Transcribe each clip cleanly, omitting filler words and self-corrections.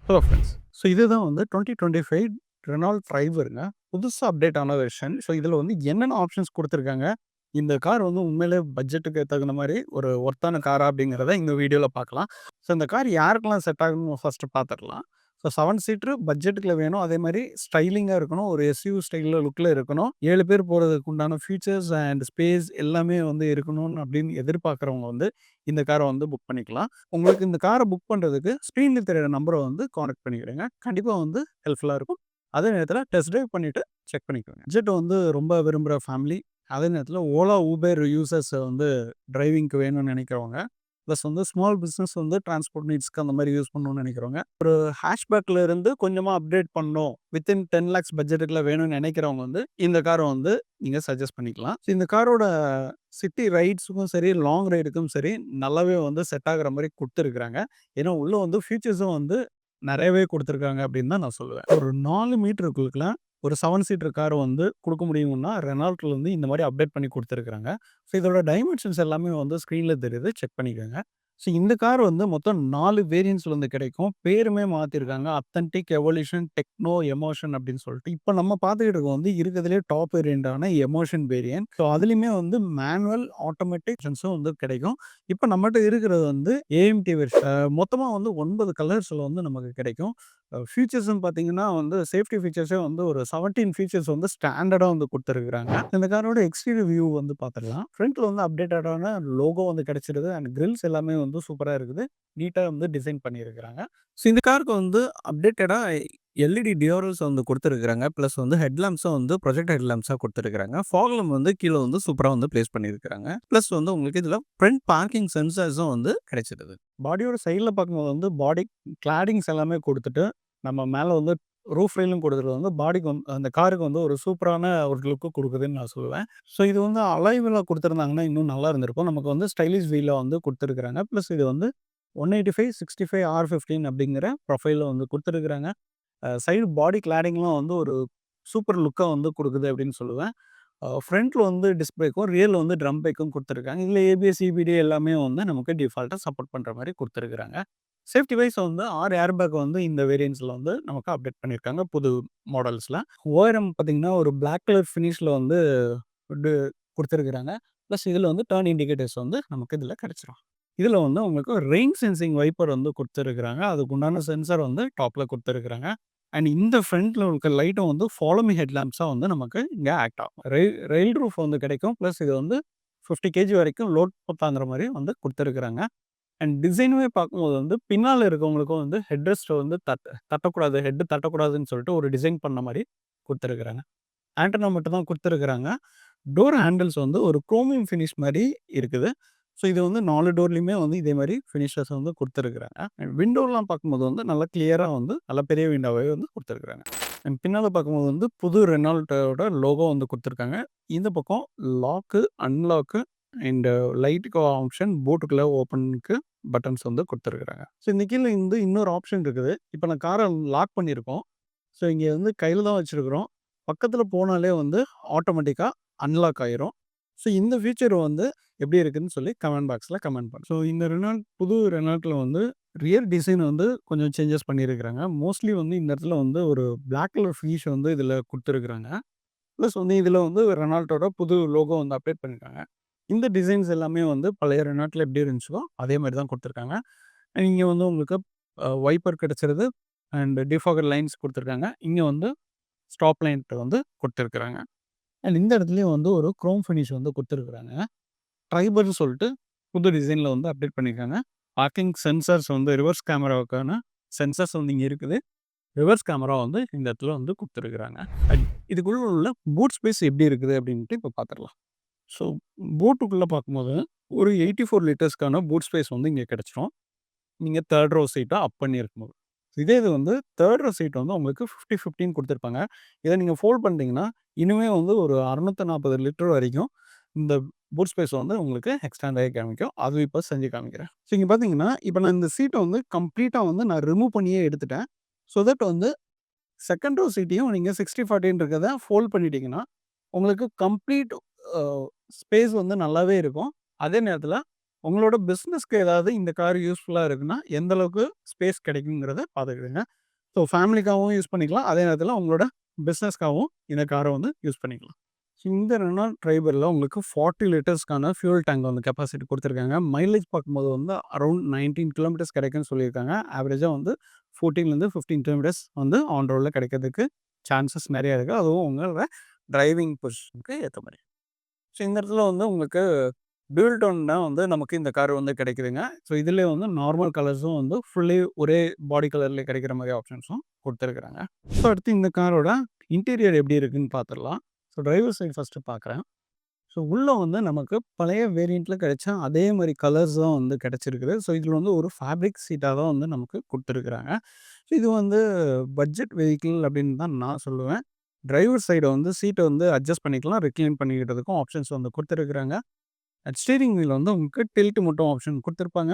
Hello friends. So இதுதான் வந்து 2025 Reynold ட்ரைவருங்க. புதுசா அப்டேட் ஆன வெர்ஷன். ஸோ இதில வந்து என்னென்ன ஆப்ஷன்ஸ் குடுத்துருக்காங்க, இந்த கார் வந்து உண்மையிலே பட்ஜெட்டுக்கு தகுந்த மாரி ஒரு ஒர்த்தான காரா அப்படிங்கிறத இந்த வீடியோல பார்க்கலாம். ஸோ இந்த கார் யாருக்கெல்லாம் செட் ஆகும்னு ஃபர்ஸ்ட்டு பார்த்துரலாம். ஸோ 7 சீட்டர் பட்ஜெட்டுக்குள்ள வேணும். அதே மாரி ஸ்டைலிங்கா இருக்கணும். ஒரு எஸ்யூவி ஸ்டைல்ல லுக்ல இருக்கணும். 7 பேர் போறதுக்கு உண்டான ஃபீச்சர்ஸ் அண்ட் ஸ்பேஸ் எல்லாமே வந்து இருக்கணும்னு அப்படின்னு எதிர்பார்க்குறவங்க வந்து இந்த கார வந்து புக் பண்ணிக்கலாம். உங்களுக்கு இந்த கார புக் பண்றதுக்கு ஸ்க்ரீன்ல தெரியிற நம்பர வந்து கான்டாக்ட் பண்ணிக்கிறேங்க. கண்டிப்பா வந்து ஹெல்ப்ஃபுல்லா இருக்கும். அதே நேரத்தில டெஸ்ட் டிரைவ் பண்ணிட்டு செக் பண்ணிக்கோங்க. பட்ஜெட் வந்து ரொம்ப விரும்புற ஃபேமிலி, அதே நேரத்தில ஓலா, ஊபர் யூசர்ஸ் வந்து டிரைவிங்க்கு வேணும்னு நெனைக்கிறவங்க, பிளஸ் வந்து ஸ்மால் பிசினஸ் வந்து டிரான்ஸ்போர்ட் நீட்ஸ்க்கு அந்த மாரி யூஸ் பண்ணணும்னு நெனைக்கிறவங்க, ஒரு ஹேஷ்பேக்ல இருந்து கொஞ்சமா அப்கிரேட் பண்ணணும். வித்தின் 10 லேக்ஸ் பட்ஜெட்டுக்குள்ள வேணும்னு நெனைக்கிறவங்க வந்து இந்த கார வந்து நீங்க சஜெஸ்ட் பண்ணிக்கலாம். இந்த காரோட சிட்டி ரைட்ஸுக்கும் சரி, லாங் ரைடுக்கும் சரி, நல்லாவே வந்து செட் ஆகுற மாரி குடுத்துருக்காங்க. ஏன்னா, உள்ள வந்து ஃபீச்சர்ஸும் வந்து நெறையவே குடுத்துருக்காங்க அப்படின்னு தான் நான் சொல்லுவேன். ஒரு 4 மீட்டருக்குள்ள ஒரு 7 சீட்டர் கார் வந்து குடுக்க முடியும்னா, ரெனால்ட்ல வந்து இந்த மாரி அப்டேட் பண்ணி குடுத்துருக்காங்க. ஸோ இதோட டைமென்ஷன்ஸ் எல்லாமே வந்து ஸ்க்ரீன்ல தெரியுது. செக் பண்ணிக்கோங்க. ஸோ இந்த கார் வந்து மொத்தம் 4 வேரியன்ட்ஸ்ல வந்து கிடைக்கும். பேருமே மாத்திருக்காங்க. அத்தன்டிக், எவல்யூஷன், டெக்னோ, எமோஷன் அப்படின்னு சொல்லிட்டு. இப்ப நம்ம பார்த்துக்கிட்டு இருக்கிறது வந்து இருக்கிறதுலயே டாப் வேரியன்ட்டான எமோஷன் வேரியன்ட். ஸோ அதிலயுமே வந்து மேனுவல், ஆட்டோமேட்டிக் ஆப்ஷன்ஸும் வந்து கிடைக்கும். இப்ப நம்மட்ட இருக்கிறது வந்து ஏஎம்டி வெர்ஷன். மொத்தமா வந்து 9 கலர்ஸ்ல வந்து நமக்கு கிடைக்கும். ஃபீச்சர்ஸ்ன்னு பார்த்தீங்கன்னா வந்து சேஃப்டி ஃபீச்சர்ஸே வந்து ஒரு 17 ஃபீச்சர்ஸ் வந்து ஸ்டாண்டர்டா வந்து குடுத்துருக்காங்க. இந்த காரோட எக்ஸ்டீரியர் வியூ வந்து பார்த்துடலாம். ஃப்ரண்ட்ல வந்து அப்டேட்டடான லோகோ வந்து கிடைச்சிருது அண்ட் கிரில்ஸ் எல்லாமே வந்து சூப்பரா இருக்குது. நீட்டா வந்து டிசைன் பண்ணியிருக்கிறாங்க. ஸோ இந்த காருக்கு வந்து அப்டேட்டடா எல்இடி டியோரல்ஸ் வந்து குடுத்துருக்காங்க. பிளஸ் வந்து ஹெட் லாம்ப்ஸும் வந்து ப்ரொஜெக்டர் ஹெட் லாம்ப்ஸா குடுத்துருக்காங்க. ஃபாக் லாம்ப் வந்து கீழ வந்து சூப்பரா வந்து பிளேஸ் பண்ணியிருக்காங்க. பிளஸ் வந்து உங்களுக்கு இதுல ஃப்ரண்ட் பார்க்கிங் சென்சார்ஸும் வந்து கிடைச்சிருது. பாடியோட சைட்ல பார்க்கும்போது வந்து பாடி கிளாடிங்ஸ் எல்லாமே குடுத்துட்டு, நம்ம மேல வந்து ரூஃப் ரெயிலும் குடுக்குறது வந்து பாடிக்கு வந்து அந்த காருக்கு வந்து ஒரு சூப்பரான ஒரு லுக் குடுக்குதுன்னு நான் சொல்லுவேன். ஸோ இது வந்து அலாய் வீலா குடுத்துருந்தாங்கன்னா இன்னும் நல்லா இருந்திருக்கும். நமக்கு வந்து ஸ்டைலிஷ் வீலா வந்து குடுத்துருக்காங்க. பிளஸ் இது வந்து 185, 65 R15 அப்படிங்கிற ப்ரொஃபைல்ல வந்து குடுத்துருக்காங்க. சைடு பாடி கிளாடிங்லாம் வந்து ஒரு சூப்பர் லுக்கா வந்து குடுக்குது அப்படின்னு சொல்லுவேன். ஃப்ரண்ட்ல வந்து டிஸ்க் பிரேக்கும், ரியர்ல வந்து ட்ரம் பிரேக்கும் குடுத்துருக்காங்க. இதுல ஏபிஎஸ், இபிடி எல்லாமே வந்து நமக்கு டிஃபால்ட்டா சப்போர்ட் பண்ற மாரி குடுத்துருக்காங்க. சேஃப்டி வைஸ் வந்து 6 ஏர் பேக் வந்து இந்த வேரியண்ட்ஸ்ல வந்து நமக்கு அப்டேட் பண்ணியிருக்காங்க புது மாடல்ஸ்ல. ஓஆர்எம் பார்த்தீங்கன்னா, ஒரு பிளாக் கலர் ஃபினிஷ்ல வந்து டு குடுத்துருக்காங்க. பிளஸ் இதுல வந்து டர்ன் இண்டிகேட்டர்ஸ் வந்து நமக்கு இதுல கிடைச்சிரும். இதுல வந்து உங்களுக்கு ரெயின் சென்சிங் வைப்பர் வந்து குடுத்துருக்காங்க. அதுக்கு உண்டான சென்சார் வந்து டாப்ல குடுத்துருக்காங்க. அண்ட் இந்த ஃப்ரண்ட்ல இருக்க லைட்டும் வந்து ஃபாலோ மீ ஹெட் லாம்ப்ஸா வந்து நமக்கு இங்க ஆக்ட் ஆகும். ரெயில் ரூஃப் வந்து கிடைக்கும். பிளஸ் இது வந்து 50 கேஜி வரைக்கும் லோட் தாங்குற மாரி வந்து குடுத்துருக்காங்க. அண்ட் டிசைனுமே பார்க்கும்போது வந்து பின்னால இருக்கவங்களுக்கும் வந்து ஹெட் ரெஸ்ட் வந்து தட்டக்கூடாது. ஹெட் தட்டக்கூடாதுன்னு சொல்லிட்டு ஒரு டிசைன் பண்ண மாரி குடுத்துருக்காங்க. ஆண்டனா மட்டும் தான் குடுத்துருக்காங்க. டோர் ஹேண்டில்ஸ் வந்து ஒரு குரோமியம் ஃபினிஷ் மாரி இருக்குது. ஸோ இது வந்து 4 டோர்லயுமே வந்து இதே மாரி ஃபினிஷஸ் வந்து குடுத்துருக்காங்க. அண்ட் விண்டோலாம் பார்க்கும்போது வந்து நல்லா கிளியரா வந்து நல்ல பெரிய விண்டோவே வந்து குடுத்துருக்காங்க. அண்ட் பின்னால பார்க்கும்போது வந்து புது ரெனால்ட்டோட லோகோ வந்து குடுத்துருக்காங்க. இந்த பக்கம் லாக்கு, அன்லாக்கு அண்ட் லைட்டுக்கு ஆப்ஷன், பூட்டுக்குள்ள ஓப்பனுக்கு பட்டன்ஸ் வந்து குடுத்துருக்காங்க. ஸோ இந்த கீழ வந்து இன்னொரு ஆப்ஷன் இருக்குது. இப்ப நான் கார லாக் பண்ணியிருக்கோம். ஸோ இங்க வந்து கையில தான் வச்சிருக்கிறோம். பக்கத்துல போனாலே வந்து ஆட்டோமேட்டிக்கா அன்லாக் ஆயிரும். ஸோ இந்த ஃபீச்சர் வந்து எப்படி இருக்குன்னு சொல்லி கமெண்ட் பாக்ஸ்ல கமெண்ட் பண்ணுங்க. ஸோ இந்த புது ரெனால்ட்ல வந்து ரியர் டிசைன் வந்து கொஞ்சம் சேஞ்சஸ் பண்ணியிருக்கிறாங்க. மோஸ்ட்லி வந்து இந்த இடத்துல வந்து ஒரு பிளாக் கலர் ஃபினிஷ் வந்து இதுல குடுத்துருக்காங்க. பிளஸ் வந்து இதுல வந்து ரெனால்ட்டோட புது லோகோ வந்து அப்டேட் பண்ணியிருக்காங்க. இந்த டிசைன்ஸ் எல்லாமே வந்து பழைய ரெனால்ட்ல எப்படி இருந்துச்சோ, அதே மாரி தான் குடுத்துருக்காங்க. இங்க வந்து உங்களுக்கு வைப்பர் கிடைச்சிருது அண்ட் டிஃபாகர் லைன்ஸ் குடுத்துருக்காங்க. இங்க வந்து ஸ்டாப் லைட் வந்து குடுத்துருக்காங்க. அண்ட் இந்த இடத்துலயும் வந்து ஒரு குரோம் ஃபினிஷ் வந்து குடுத்துருக்காங்க. ட்ரைபர்ன்னு சொல்லிட்டு புது டிசைன்ல வந்து அப்டேட் பண்ணியிருக்காங்க. பார்க்கிங் சென்சார்ஸ் வந்து ரிவர்ஸ் கேமராவுக்கான சென்சார்ஸ் வந்து இங்க இருக்குது. ரிவர்ஸ் கேமரா வந்து இந்த இடத்துல வந்து குடுத்துருக்காங்க. அண்ட் இதுக்குள்ள உள்ள பூட் ஸ்பேஸ் எப்படி இருக்குது அப்படின்ட்டு இப்ப பார்த்துரலாம். ஸோ பூட்டுக்குள்ள பார்க்கும்போது ஒரு 84 லிட்டர்ஸ்க்கான பூட் ஸ்பேஸ் வந்து இங்க கிடைச்சிரும். நீங்க 3 ரோ சீட்டா அப் பண்ணி இருக்கும்போது. இதே இது வந்து 3 ரோ சீட் வந்து உங்களுக்கு 50, 15 குடுத்துருப்பாங்க. இத நீங்க ஃபோல்ட் பண்ணிட்டீங்கன்னா, இனிமே வந்து ஒரு 640 லிட்டர் வரைக்கும் இந்த பூட் ஸ்பேஸ் வந்து உங்களுக்கு எக்ஸ்டெண்ட் ஆகி காமிக்கும். அது இப்ப செஞ்சு காமிக்கிறேன். ஸோ இங்க பார்த்தீங்கன்னா, இப்ப நான் இந்த சீட்ட வந்து கம்ப்ளீட்டா வந்து நான் ரிமூவ் பண்ணியே எடுத்துட்டேன். ஸோ தட் வந்து 2ண்ட் ரோ சீட்டையும் நீங்க 60, 40 இருக்கிறத ஃபோல்ட் பண்ணிட்டீங்கன்னா, உங்களுக்கு கம்ப்ளீட் அ ஸ்பேஸ் வந்து நல்லாவே இருக்கும். அதே நேரத்தில உங்களோட பிசினஸ்க்கு ஏதாவது இந்த கார் யூஸ்ஃபுல்லா இருக்குன்னா, எந்த அளவுக்கு ஸ்பேஸ் கிடைக்குங்கிறத பார்த்துக்கிடுங்க. ஸோ ஃபேமிலிக்காகவும் யூஸ் பண்ணிக்கலாம். அதே நேரத்தில உங்களோட பிசினஸ்க்காகவும் இந்த கார வந்து யூஸ் பண்ணிக்கலாம். இந்த ரெனால்ட் ட்ரைபர்ல உங்களுக்கு 40 லிட்டர்ஸ்க்கான ஃபியூல் டேங்க் வந்து கெப்பாசிட்டி குடுத்துருக்காங்க. மைலேஜ் பார்க்கும்போது வந்து அரவுண்ட் 19 கிலோமீட்டர்ஸ் கிடைக்கும்னு சொல்லியிருக்காங்க. ஆவரேஜா வந்து 14லேருந்து 15 கிலோமீட்டர்ஸ் வந்து ஆன் ரோட்ல கிடைக்கிறதுக்கு சான்சஸ் நெறைய இருக்கு. அதுவும் உங்களோட டிரைவிங் பொசிஷனுக்கு ஏத்த மாரி. ஸோ இந்த இடத்துல வந்து உங்களுக்கு டூயல் டோன் தான் வந்து நமக்கு இந்த கார் வந்து கிடைக்குதுங்க. ஸோ இதிலேயே வந்து நார்மல் கலர்ஸும் வந்து ஃபுல்லி ஒரே பாடி கலர்ல கிடைக்கிற மாரி ஆப்ஷன்ஸும் குடுத்துருக்காங்க. ஸோ அடுத்து இந்த காரோட இன்டீரியர் எப்படி இருக்குன்னு பார்த்துடலாம். ஸோ டிரைவர் சைட் ஃபர்ஸ்ட்டு பார்க்குறேன். ஸோ உள்ள வந்து நமக்கு பழைய வேரியண்ட்ல கிடைச்ச அதே மாரி கலர்ஸ் தான் வந்து கிடைச்சிருக்குது. ஸோ இதில வந்து ஒரு ஃபேப்ரிக் சீட்டா தான் வந்து நமக்கு குடுத்துருக்காங்க. ஸோ இது வந்து பட்ஜெட் வெஹிக்கிள் அப்படின்னு தான் நான் சொல்லுவேன். டிரைவர் சைடு வந்து சீட்ட வந்து அட்ஜஸ்ட் பண்ணிக்கலாம். ரெக்ளைன் பண்ணிக்கிறதுக்கும் ஆப்ஷன்ஸ் வந்து குடுத்துருக்காங்க. ஸ்டீரிங் வீல் வந்து உங்களுக்கு டில்ட் மட்டும் ஆப்ஷன் குடுத்துருப்பாங்க.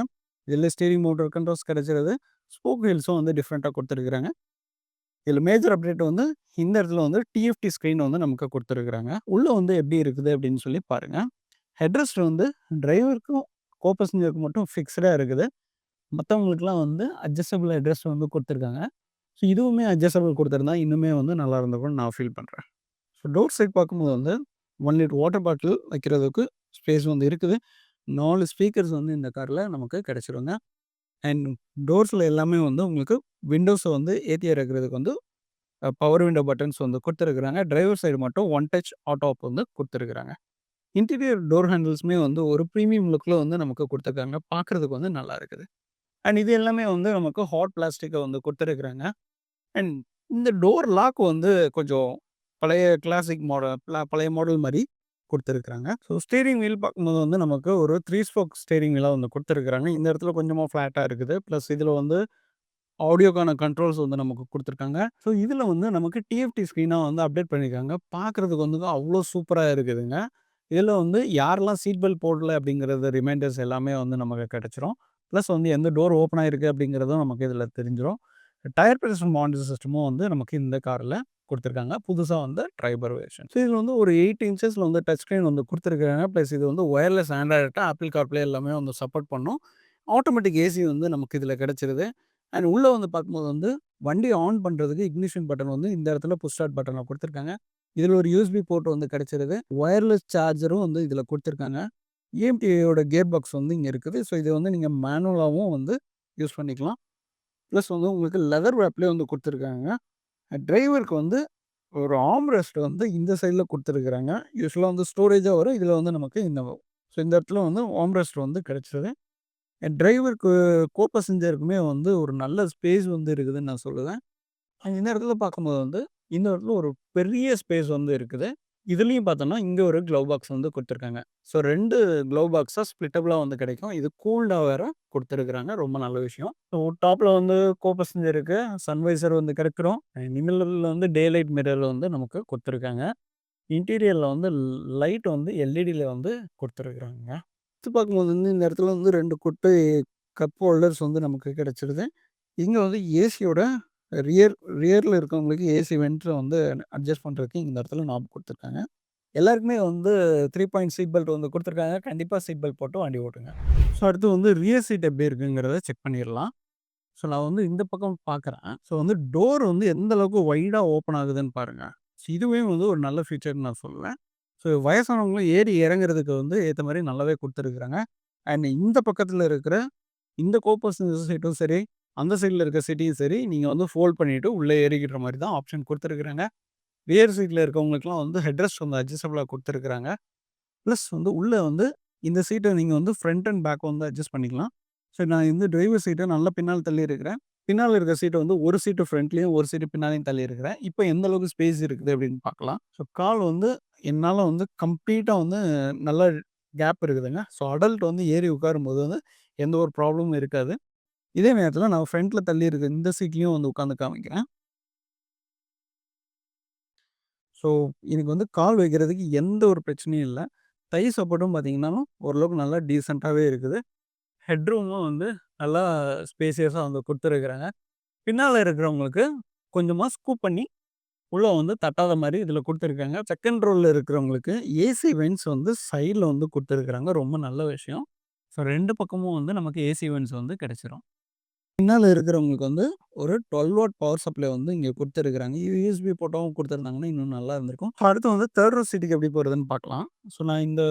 இதில ஸ்டீரிங் மோட்டார் கண்ட்ரோல்ஸ் கிடைச்சிருது. ஸ்போக் வீல்ஸும் வந்து டிஃப்ரெண்ட்டா குடுத்துருக்காங்க. இதில மேஜர் அப்டேட் வந்து இந்த இடத்துல வந்து டிஎஃப்டி ஸ்க்ரீன் வந்து நமக்கு குடுத்துருக்காங்க. உள்ள வந்து எப்படி இருக்குது அப்படின்னு சொல்லி பாருங்க. ஹெட்ரெஸ்ட் வந்து டிரைவருக்கும், கோ பேசஞ்சருக்கு மட்டும் ஃபிக்ஸ்டா இருக்குது. மத்தவங்களுக்குலாம் வந்து அட்ஜஸ்டபிள் ஹெட்ரெஸ்ட் வந்து குடுத்துருக்காங்க. ஸோ இதுவுமே அட்ஜஸ்டபிள் குடுத்திருந்தா இன்னுமே வந்து நல்லா இருந்திருக்கும்னு நான் ஃபீல் பண்றேன். ஸோ டோர் சைட் பார்க்கும்போது வந்து 1 லிட்டர் வாட்டர் பாட்டில் வைக்கிறதுக்கு ஸ்பேஸ் வந்து இருக்குது. 4 ஸ்பீக்கர்ஸ் வந்து இந்த கார்ல நமக்கு கிடைச்சிருங்க. அண்ட் டோர்ஸ்ல எல்லாமே வந்து உங்களுக்கு விண்டோஸ வந்து ஏத்தி இறக்குறதுக்கு வந்து பவர் விண்டோ பட்டன்ஸ் வந்து குடுத்துருக்காங்க. டிரைவர் சைடு மட்டும் ஒன் டச் ஆட்டோ ஆப் வந்து குடுத்துருக்காங்க. இன்டீரியர் டோர் ஹேண்டில்ஸுமே வந்து ஒரு பிரீமியம் லுக்ல வந்து நமக்கு குடுத்துருக்காங்க. பார்க்கறதுக்கு வந்து நல்லா இருக்குது. அண்ட் இது எல்லாமே வந்து நமக்கு ஹாட் பிளாஸ்டிக்க வந்து குடுத்துருக்காங்க. அண்ட் இந்த டோர் லாக் வந்து கொஞ்சம் பழைய கிளாசிக் மாடல் பழைய மாடல் மாரி குடுத்துருக்காங்க. ஸோ ஸ்டீரிங் வீல் பார்க்கும்போது வந்து நமக்கு ஒரு 3 ஸ்போக் ஸ்டீரிங் வீலா வந்து குடுத்துருக்காங்க. இந்த இடத்துல கொஞ்சமா ஃப்ளாட்டா இருக்குது. பிளஸ் இதில வந்து ஆடியோக்கான கண்ட்ரோல்ஸ் வந்து நமக்கு குடுத்துருக்காங்க. ஸோ இதில வந்து நமக்கு டிஎஃப்டி ஸ்க்ரீனா வந்து அப்டேட் பண்ணியிருக்காங்க. பார்க்கறதுக்கு வந்து அவ்ளோ சூப்பரா இருக்குதுங்க. இதில வந்து யாரெல்லாம் சீட் பெல்ட் போடல அப்படிங்கிறது ரிமைண்டர்ஸ் எல்லாமே வந்து நமக்கு கிடைச்சிரும். பிளஸ் வந்து எந்த டோர் ஓப்பன் ஆயிருக்கு அப்படிங்கிறதும் நமக்கு இதில தெரிஞ்சிரும். டயர் பிரஷர் மானிட்டர் சிஸ்டமும் வந்து நமக்கு இந்த கார்ல குடுத்துருக்காங்க. புதுசா வந்த ட்ரைபர் வெர்ஷன். ஸோ இதில வந்து ஒரு 8 இன்ச்சஸ்ல வந்து டச் ஸ்க்ரீன் வந்து குடுத்துருக்காங்க. பிளஸ் இது வந்து வயர்லெஸ் ஆண்ட்ராய்டு, ஆப்பிள் கார்ப்ளே எல்லாமே வந்து சப்போர்ட் பண்ணும். ஆட்டோமேட்டிக் ஏசி வந்து நமக்கு இதில கிடைச்சிருது. அண்ட் உள்ள வந்து பார்க்கும்போது வந்து வண்டி ஆன் பண்றதுக்கு இக்னிஷன் பட்டன் வந்து இந்த இடத்துல புஷ் ஸ்டார்ட் பட்டன குடுத்துருக்காங்க. இதில ஒரு யூஎஸ்பி போர்ட் வந்து கிடைச்சிருது. வயர்லெஸ் சார்ஜரும் வந்து இதில குடுத்துருக்காங்க. இஎம்டியோட கியர் பாக்ஸ் வந்து இங்க இருக்குது. ஸோ இத வந்து நீங்க மேனுவலாவும் வந்து யூஸ் பண்ணிக்கலாம். பிளஸ் வந்து உங்களுக்கு லெதர் ராப்லயே வந்து குடுத்துருக்காங்க. டிரைவருக்கு வந்து ஒரு ஆர்ம் ரெஸ்ட் வந்து இந்த சைட்ல குடுத்துருக்காங்க. யூசுவலா வந்து ஸ்டோரேஜா வரும். இதில வந்து நமக்கு இந்த ஸோ இந்த இடத்துல வந்து ஆர்ம் ரெஸ்ட் வந்து கிடைச்சிருது. டிரைவருக்கு கோ பேசஞ்சருக்குமே வந்து ஒரு நல்ல ஸ்பேஸ் வந்து இருக்குதுன்னு நான் சொல்லுவேன். இந்த இடத்துல பார்க்கும்போது வந்து, இந்த இடத்துல ஒரு பெரிய ஸ்பேஸ் வந்து இருக்குது. இதுலயும் பார்த்தோம்னா, இங்க ஒரு க்ளவ் பாக்ஸ் வந்து குடுத்துருக்காங்க. ஸோ 2 க்ளவ் பாக்ஸா ஸ்ப்ளிட்டபிளா வந்து கிடைக்கும். இது கூல்டா வேற குடுத்துருக்காங்க. ரொம்ப நல்ல விஷயம். ஸோ டாப்ல வந்து கோ பேசஞ்சருக்கு சன்வைசர் வந்து கிடைச்சிரும். மிடில்ல வந்து டே லைட் மிரர் வந்து நமக்கு குடுத்துருக்காங்க. இன்டீரியர்ல வந்து லைட் வந்து எல்இடில வந்து குடுத்துருக்காங்க. அடுத்து பார்க்கும்போது வந்து இந்த இடத்துல வந்து 2 குட்டி கப் ஹோல்டர்ஸ் வந்து நமக்கு கிடைச்சிருது. இங்க வந்து ஏசியோட ரியர்ல இருக்கவங்களுக்கு ஏசி வென்ட்ல வந்து அட்ஜஸ்ட் பண்றதுக்கு இந்த இடத்துல நாப் குடுத்துருக்காங்க. எல்லாருக்குமே வந்து 3 பாயிண்ட் சீட் பெல்ட் வந்து குடுத்துருக்காங்க. கண்டிப்பா சீட் பெல்ட் போட்டு வண்டி ஓட்டுங்க. ஸோ அடுத்து வந்து ரியர் சீட் எப்படி இருக்குங்கிறத செக் பண்ணிறலாம். ஸோ நான் வந்து இந்த பக்கம் பார்க்குறேன். ஸோ வந்து டோர் வந்து எந்த அளவுக்கு வைடா ஓப்பன் ஆகுதுன்னு பாருங்க. ஸோ இதுவே வந்து ஒரு நல்ல ஃபீச்சர்ன்னு நான் சொல்லுவேன். ஸோ வயசானவங்களும் ஏறி இறங்குறதுக்கு வந்து ஏத்த மாரி நல்லாவே குடுத்துருக்காங்க. அண்ட் இந்த பக்கத்துல இருக்கிற இந்த கோ பேசஞ்சர் சீட்டும் சரி, அந்த சைட்ல இருக்க சீட்டையும் சரி, நீங்க வந்து ஃபோல்ட் பண்ணிட்டு உள்ள ஏறிக்கிற மாரி தான் ஆப்ஷன் குடுத்துருக்காங்க. ரியர் சீட்ல இருக்கவங்களுக்குலாம் வந்து ஹெட்ரெஸ்ட் வந்து அட்ஜஸ்டபிளா குடுத்துருக்காங்க. பிளஸ் வந்து உள்ள வந்து இந்த சீட்ட நீங்க வந்து ஃப்ரண்ட் அண்ட் பேக் வந்து அட்ஜஸ்ட் பண்ணிக்கலாம். ஸோ நான் இந்த டிரைவர் சீட்ட நல்லா பின்னால தள்ளி இருக்கிறேன். பின்னால இருக்க சீட்ட வந்து ஒரு சீட்டு ஃப்ரண்ட்லயும், ஒரு சீட்டு பின்னாலயும் தள்ளி இருக்கிறேன். இப்ப எந்த அளவுக்கு ஸ்பேஸ் இருக்குது அப்படின்னு பார்க்கலாம். ஸோ கால் வந்து என்னால வந்து கம்ப்ளீட்டா வந்து நல்ல கேப் இருக்குதுங்க. ஸோ அடல்ட் வந்து ஏறி உட்காரும்போது வந்து எந்த ஒரு ப்ராப்ளமும் இருக்காது. இதே நேரத்தில நான் ஃப்ரண்ட்ல தள்ளி இருக்க இந்த சீட்லயும் வந்து உட்காந்து காமிக்கிறேன். ஸோ எனக்கு வந்து கால் வைக்கிறதுக்கு எந்த ஒரு பிரச்சனையும் இல்ல. தை சப்போர்ட்டும் பார்த்தீங்கன்னாலும் ஓரளவுக்கு நல்லா டீசென்ட்டாவே இருக்குது. ஹெட்ரூமும் வந்து நல்லா ஸ்பேசியஸா வந்து குடுத்துருக்காங்க. பின்னால இருக்கிறவங்களுக்கு கொஞ்சமா ஸ்கூப் பண்ணி உள்ள வந்து தட்டாத மாரி இதில குடுத்துருக்காங்க. செகண்ட் ரோல இருக்கிறவங்களுக்கு ஏசி வென்ட்ஸ் வந்து சைட்ல வந்து குடுத்துருக்காங்க. ரொம்ப நல்ல விஷயம். ஸோ 2 பக்கமும் வந்து நமக்கு ஏசி வென்ட்ஸ் வந்து கிடைச்சிரும். பின்னால இருக்கிறவங்களுக்கு வந்து ஒரு 12 வாட் பவர் சப்ளை வந்து இங்க குடுத்துருக்காங்க. யூஎஸ்பி போட்டாவும் குடுத்துருந்தாங்கன்னா, இன்னும் நல்லா இருந்திருக்கும். அடுத்து வந்து 3 ரோ சீட்டுக்கு எப்படி போறதுன்னு பார்க்கலாம். ஸோ நான் இந்த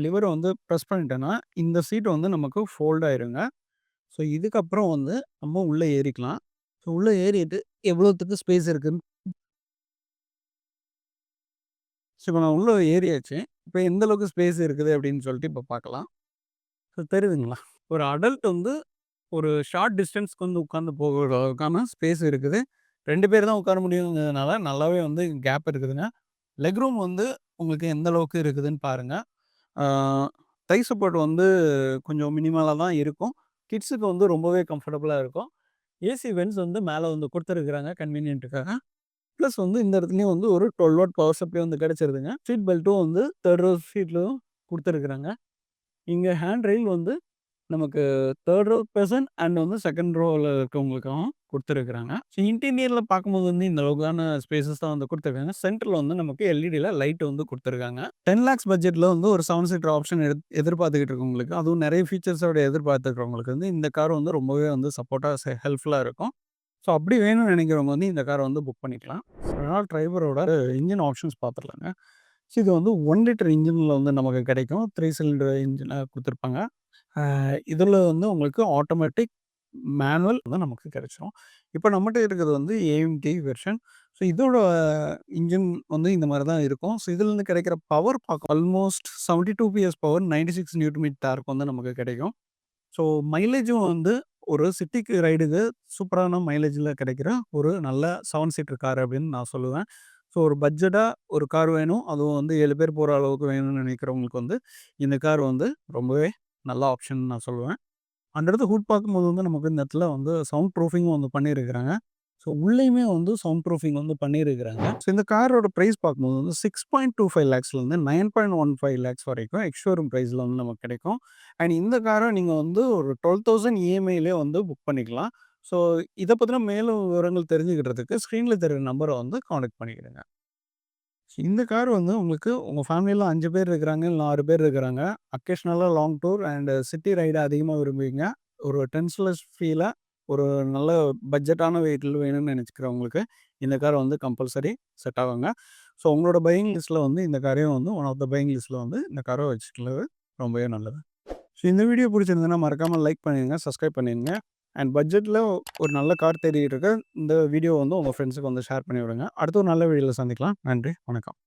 லிவர வந்து பிரஸ் பண்ணிட்டேன்னா, இந்த சீட் வந்து நமக்கு ஃபோல்ட் ஆயிருங்க. ஸோ இதுக்கப்புறம் வந்து நம்ம உள்ள ஏறிக்கலாம். ஸோ உள்ள ஏறிட்டு எவ்வளோத்துக்கு ஸ்பேஸ் இருக்குன்னு ஸோ இப்ப நான் உள்ள ஏறியாச்சு. இப்ப எந்த அளவுக்கு ஸ்பேஸ் இருக்குது அப்படின்னு சொல்லிட்டு இப்ப பார்க்கலாம். ஸோ தெரியுதுங்களா? ஒரு அடல்ட் வந்து ஒரு ஷார்ட் டிஸ்டன்ஸ்க்கு வந்து உட்கார்ந்து போகிற அளவுக்கான ஸ்பேஸ் இருக்குது. 2 பேர் தான் உட்கார முடியுங்கிறதுனால நல்லாவே வந்து கேப் இருக்குதுங்க. லெக் ரூம் வந்து உங்களுக்கு எந்த அளவுக்கு இருக்குதுன்னு பாருங்க. ஆ தை சப்போர்ட் வந்து கொஞ்சம் மினிமலா தான் இருக்கும். கிட்ஸுக்கு வந்து ரொம்பவே கம்ஃபர்டபுளா இருக்கும். ஏசி வென்ட்ஸ் வந்து மேல வந்து குடுத்துருக்காங்க கன்வீனியன்ட்டுக்காக. ப்ளஸ் வந்து இந்த இடத்துலயும் வந்து ஒரு 12 வாட் பவர் சப்ளை வந்து கிடைச்சிருதுங்க. சீட் பெல்ட்டும் வந்து 3 ரோ சீட்லயும் குடுத்துருக்காங்க. இங்க ஹேண்ட் ரெயில் வந்து நமக்கு 3 ரோ பெர்சன் அண்ட் வந்து 2ண்ட் ரோல இருக்கவங்களுக்கும் குடுத்துருக்காங்க. ஸோ இன்டீரியர்ல பார்க்கும்போது வந்து இந்த அளவுக்கான ஸ்பேஸஸ் தான் வந்து குடுத்துருக்காங்க. சென்டர்ல வந்து நமக்கு எல்இடில லைட் வந்து குடுத்துருக்காங்க. 10 லேக்ஸ் பட்ஜெட்ல வந்து ஒரு 7 சீட்டர் ஆப்ஷன் எதிர்பார்த்துக்கிட்டு இருக்கவங்களுக்கு, அதுவும் நெறைய ஃபீச்சர்ஸோட எதிர்பார்த்துருக்கிறவங்களுக்கு வந்து இந்த கார் வந்து ரொம்பவே வந்து சப்போர்ட்டா ஹெல்ப்ஃபுல்லா இருக்கும். ஸோ அப்படி வேணும்னு நினைக்கிறவங்க வந்து இந்த கார வந்து புக் பண்ணிக்கலாம். ரெனால்ட் டிரைவரோட இன்ஜின் ஆப்ஷன்ஸ் பார்த்துடலாங்க. ஸோ இது வந்து 1 லிட்டர் இன்ஜின்ல வந்து நமக்கு கிடைக்கும். 3 சிலிண்டர் இன்ஜினா குடுத்துருப்பாங்க. இதில வந்து உங்களுக்கு ஆட்டோமேட்டிக், மேனுவல் வந்து நமக்கு கிடைச்சிரும். இப்ப நம்மட்ட இருக்கிறது வந்து ஏஎம்டி வெர்ஷன். ஸோ இதோட இன்ஜின் வந்து இந்த மாரி தான் இருக்கும். ஸோ இதிலருந்து கிடைக்கிற பவர் பார்க்க almost 72 PS power, 96 newton metre torque வந்து நமக்கு கிடைக்கும். ஸோ மைலேஜும் வந்து ஒரு சிட்டிக்கு ரைடுக்கு சூப்பரான மைலேஜ்ல கிடைக்கிற ஒரு நல்ல 7 சீட்டர் கார் அப்படின்னு நான் சொல்லுவேன். ஸோ ஒரு பட்ஜெட்டா ஒரு கார் வேணும். அதுவும் வந்து 7 பேர் போற அளவுக்கு வேணும்னு நினைக்கிறவங்களுக்கு வந்து இந்த கார் வந்து ரொம்பவே நல்ல ஆப்ஷன் நான் சொல்லுவேன். அந்த இடத்த ஹுட் பார்க்கும்போது வந்து நமக்கு இந்த இடத்துல வந்து சவுண்ட் ப்ரூஃபிங்கும் வந்து பண்ணியிருக்கிறாங்க. ஸோ உள்ளேயுமே வந்து சவுண்ட் ப்ரூஃபிங் வந்து பண்ணியிருக்கிறாங்க. ஸோ இந்த காரோட பிரைஸ் பார்க்கும்போது வந்து 6.25 லேக்ஸ்லேருந்து 9.15 லேக்ஸ் வரைக்கும் எக்ஸ்-ஷோரூம் பிரைஸ்ல வந்து நமக்கு கிடைக்கும். அண்ட் இந்த கார நீங்க வந்து ஒரு 12,000 இஎம்ஐலயே வந்து புக் பண்ணிக்கலாம். ஸோ இத பத்தின மேலும் விவரங்கள் தெரிஞ்சுக்கிறதுக்கு ஸ்க்ரீன்ல தெரியிற நம்பர வந்து கான்டாக்ட் பண்ணிக்கிடுங்க. இந்த கார் வந்து உங்களுக்கு உங்க ஃபேமிலில 5 பேர் இருக்கிறாங்க, இல்ல 6 பேர் இருக்கிறாங்க. அக்கேஷனலா long tour and city ride அதிகமா விரும்புவீங்க. ஒரு டென்ஸ்லெஸ் ஃபீலா ஒரு நல்ல பட்ஜெட்டான வெஹிக்கிள் வேணும்னு நெனச்சுக்கிறவங்களுக்கு, இந்த கார் வந்து கம்பல்சரி செட் ஆகுங்க. ஸோ உங்களோட பையிங் லிஸ்ட்ல வந்து இந்த காரையும் வந்து ஒன் ஆஃப் த பையிங் லிஸ்ட்ல வந்து இந்த கார வச்சுக்கிறது ரொம்பவே நல்லது. ஸோ இந்த வீடியோ பிடிச்சிருந்ததுன்னா மறக்காம லைக் பண்ணிருங்க, சப்ஸ்கிரைப் பண்ணிருங்க. அண்ட் பட்ஜெட்ல ஒரு நல்ல கார் தேடிட்டு இருக்க இந்த வீடியோ வந்து உங்க ஃப்ரெண்ட்ஸுக்கு வந்து ஷேர் பண்ணி விடுங்க. அடுத்த ஒரு நல்ல வீடியோல சந்திக்கலாம். நன்றி, வணக்கம்.